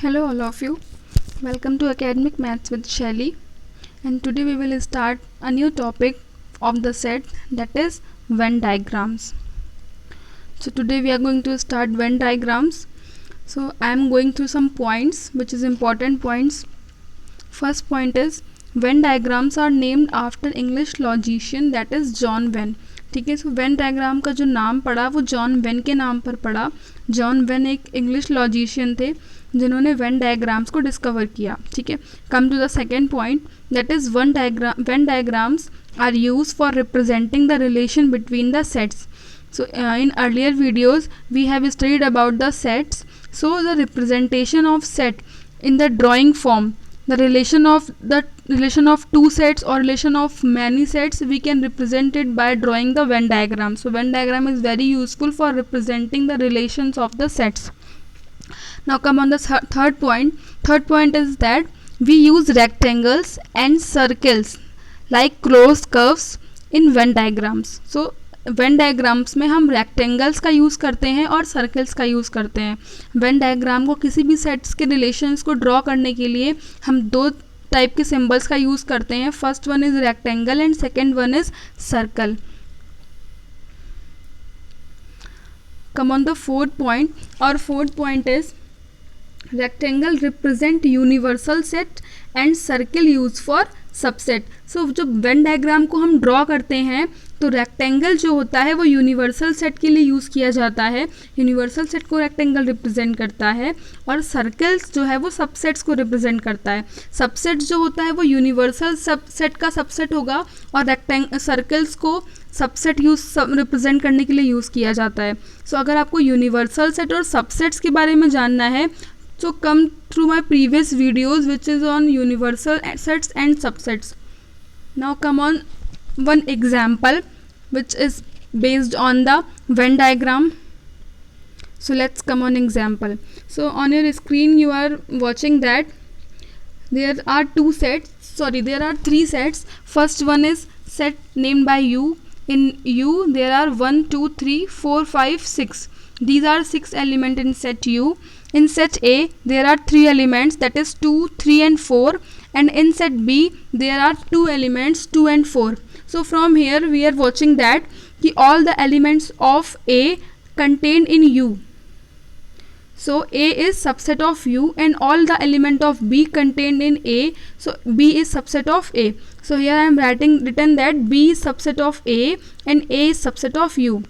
Hello all of you. Welcome to Academic Maths with Shelly, and today we will start a new topic of the set, that is Venn diagrams. So today we are going to start Venn diagrams. So I am going through some points which is important points. First point is Venn diagrams are named after English logician, that is John Venn. ठीक है, so Venn diagram का जो नाम पड़ा वो John when के नाम पर पड़ा. जॉन वेन एक इंग्लिश लॉजिशियन थे जिन्होंने वेन डायग्राम्स को डिस्कवर किया. ठीक है, come to the second point, that is Venn diagrams are use for representing the relation between the sets. So in earlier videos we have studied about the sets. So the representation of set in the drawing form, the relation of two sets or relation of many sets, we can represent it by drawing the Venn diagram. So Venn diagram is very useful for representing the relations of the sets. Now come on the third point. Third point is that we use rectangles and circles like closed curves in Venn diagrams. So Venn diagrams में हम rectangles का use करते हैं और circles का use करते हैं. Venn diagram को किसी भी सेट्स के रिलेशंस को ड्रॉ करने के लिए हम दो टाइप के सिंबल्स का यूज़ करते हैं. First one is rectangle and second one is circle. Come on the fourth point. और fourth point is rectangle represent universal set and circle use for subset. So जब वेन डायग्राम को हम draw करते हैं तो rectangle जो होता है वो यूनिवर्सल सेट के लिए यूज़ किया जाता है. यूनिवर्सल सेट को रेक्टेंगल रिप्रेजेंट करता है और सर्कल्स जो है वो सबसेट्स को रिप्रेजेंट करता है. सबसेट जो होता है वो यूनिवर्सल सबसेट का सबसेट होगा और सर्कल्स को सबसेट रिप्रेजेंट करने के लिए यूज़ किया जाता है. सो अगर आपको यूनिवर्सल सेट और सबसेट्स के बारे में जानना है so come through my previous videos which is on universal sets and subsets. Now come on one example which is based on the Venn diagram. So let's come on example. So on your screen you are watching that there are three sets. First one is set named by U. In U there are 1 2 3 4 5 6. These are 6 elements in set U. In set A there are 3 elements, that is 2 3 and 4, and in set B there are 2 elements 2 and 4. So from here we are watching that all the elements of A contained in U. So A is subset of U and all the element of B contained in A. So B is subset of A. So here I am written that B is subset of A and A is subset of U.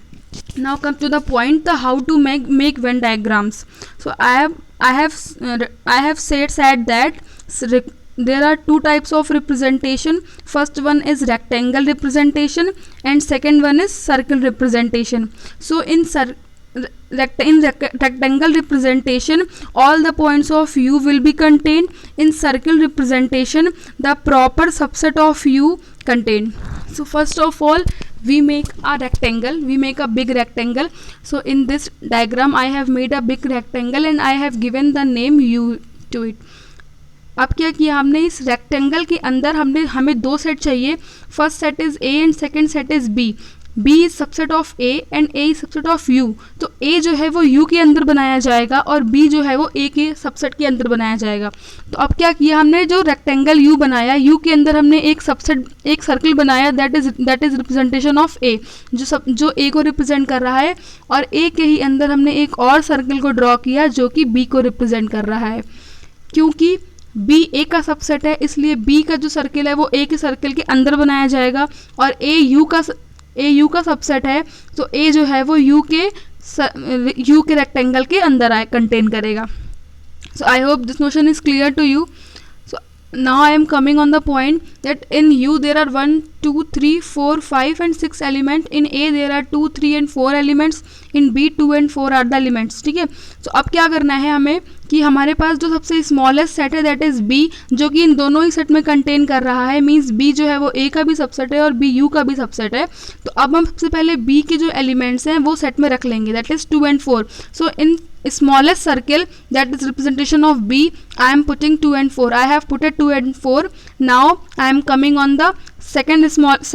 Now come to the point, the how to make Venn diagrams. So I have said that there are two types of representation. First one is rectangle representation and second one is circle representation. So in rectangle representation all the points of U will be contained. In circle representation the proper subset of U contained. So first of all we make a big rectangle. So in this diagram I have made a big rectangle and I have given the name U to it. अब क्या किया हमने, इस rectangle के अंदर हमें दो set चाहिए. First set is A and second set is B. B is subset of A and A is subset of U. तो A जो है वो U के अंदर बनाया जाएगा और B जो है वो A के सबसेट के अंदर बनाया जाएगा. तो अब क्या किया हमने, जो रेक्टेंगल U बनाया, U के अंदर हमने एक सर्कल बनाया, that is representation of A, जो A को रिप्रेजेंट कर रहा है, और A के ही अंदर हमने एक और सर्कल को ड्रॉ किया जो कि B को रिप्रेजेंट कर रहा है. क्योंकि B A का सबसेट है इसलिए B का जो सर्कल है वो A के सर्कल के अंदर बनाया जाएगा, और A U का सबसेट है तो A जो है वो U के रेक्टेंगल के अंदर कंटेन करेगा. So I hope this notion is clear to you. So now I am coming on the point that in U there are 1 2 3 4 5 and 6 elements. In A there are 2 3 and 4 elements. In B 2 and 4 are the elements. ठीक है, तो अब क्या करना है हमें कि हमारे पास जो सबसे स्मॉलेस्ट सेट है दैट इज़ B, जो कि इन दोनों ही सेट में कंटेन कर रहा है. मीन्स B जो है वो A का भी सबसेट है और B U का भी सबसेट है. तो अब हम सबसे पहले B के जो एलिमेंट्स हैं वो सेट में रख लेंगे, that is 2 and 4. So in smallest circle, that is representation of B, I am putting 2 and 4. I have put 2 and 4. Now I am coming on the second smallest,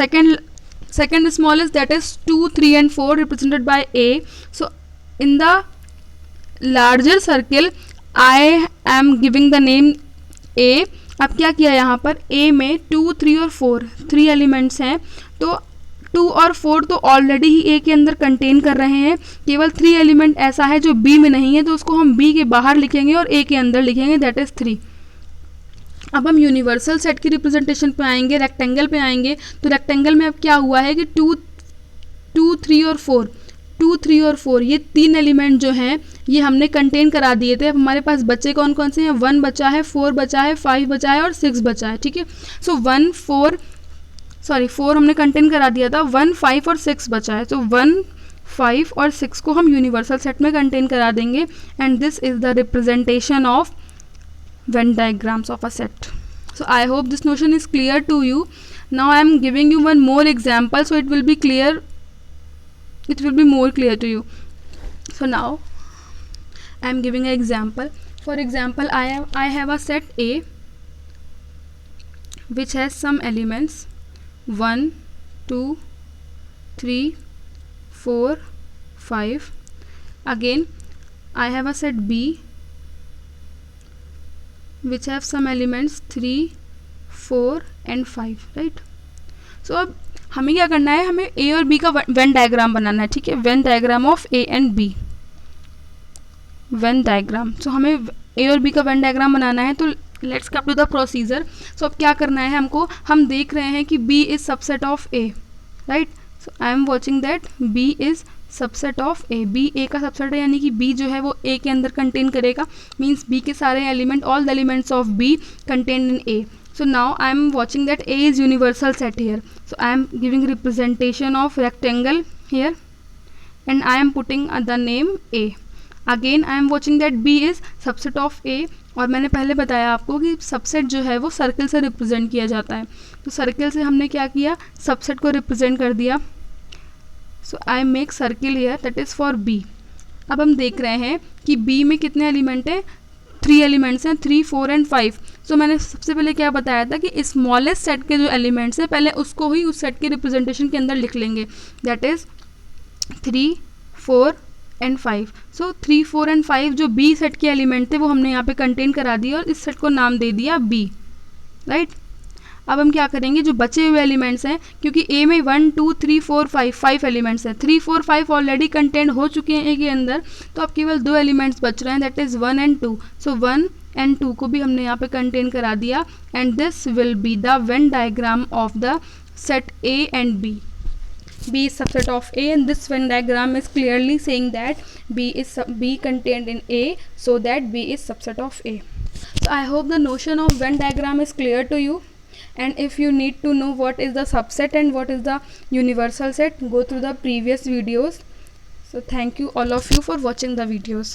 that is 2 3 and 4 represented by A. So in the larger circle I I am giving the name A. अब क्या किया यहाँ पर, ए में 2, 3 और 4 3 elements हैं, तो 2 और 4 तो ऑलरेडी ही ए के अंदर कंटेन कर रहे हैं, केवल 3 एलिमेंट ऐसा है जो बी में नहीं है, तो उसको हम बी के बाहर लिखेंगे और ए के अंदर लिखेंगे, दैट इज़ 3। अब हम यूनिवर्सल सेट की रिप्रेजेंटेशन पे आएंगे, रेक्टेंगल पे आएंगे। तो रेक्टेंगल में अब क्या हुआ है कि 2, 3 और 4 2, 3 और 4 ये 3 एलिमेंट जो हैं ये हमने कंटेन करा दिए थे। अब हमारे पास बच्चे कौन कौन से हैं, 1 बचा है, 4 बचा है, 5 बचा है और 6 बचा है, ठीक है। सो 4 हमने कंटेन करा दिया था, 1, 5 और 6 बचा है, तो 1, 5 और 6 को हम यूनिवर्सल सेट में कंटेन करा देंगे। And this is the representation of Venn diagrams of a set. So I hope this notion is clear to you. Now I am giving you one more example, so it will be clear. It will be more clear to you. So now I am giving an example. For example, I have a set A which has some elements 1, 2, 3, 4, 5. Again, I have a set B which have some elements 3, 4 and 5, right? So अब हमें क्या करना है, हमें A और B का Venn diagram बनाना है, ठीक है। Venn diagram of A and B, Venn diagram. So हमें ए और बी का वेन डायग्राम बनाना है, तो let's come to the procedure. So अब क्या करना है हमको, हम देख रहे हैं कि B is subset of A, right. So I am watching that B is subset of A, B A का सबसेट है, यानी कि बी जो है वो ए के अंदर कंटेन करेगा, मीन्स बी के सारे element, all the elements of B contain in A. So now I am watching that A is universal set here. So I am giving representation of rectangle here and I am putting the name A. Again I am watching that B is subset of A, और मैंने पहले बताया आपको कि subset जो है वो circle से रिप्रेजेंट किया जाता है, तो सर्किल से हमने क्या किया, सबसेट को रिप्रेजेंट कर दिया। So I make circle here, that is for B। अब हम देख रहे हैं कि B में कितने एलिमेंट हैं, 3 एलिमेंट्स हैं, 3, 4 एंड 5। सो मैंने सबसे पहले क्या बताया था कि स्मॉलेस्ट सेट के जो एलिमेंट्स हैं पहले उसको ही उस सेट के रिप्रेजेंटेशन के अंदर लिख लेंगे, that is 3, 4 and 5। So 3, 4 and 5 जो बी सेट के एलिमेंट थे वो हमने यहाँ पे कंटेन करा दिया और इस सेट को नाम दे दिया बी, राइट। अब हम क्या करेंगे, जो बचे हुए एलिमेंट्स हैं, क्योंकि ए में 1, 2, 3, 4, 5 एलिमेंट्स हैं, 3, 4, 5 ऑलरेडी कंटेंट हो चुके हैं ए के अंदर, तो अब केवल 2 एलिमेंट्स बच रहे हैं, that is 1 and 2। So 1 and 2 को भी हमने यहाँ पे कंटेन करा दिया, and this will be the Venn diagram of the set A and B. B is subset of A, and this Venn diagram is clearly saying that B contained in A, so that B is subset of A. So I hope the notion of Venn diagram is clear to you. And if you need to know what is the subset and what is the universal set, go through the previous videos. So thank you all of you for watching the videos.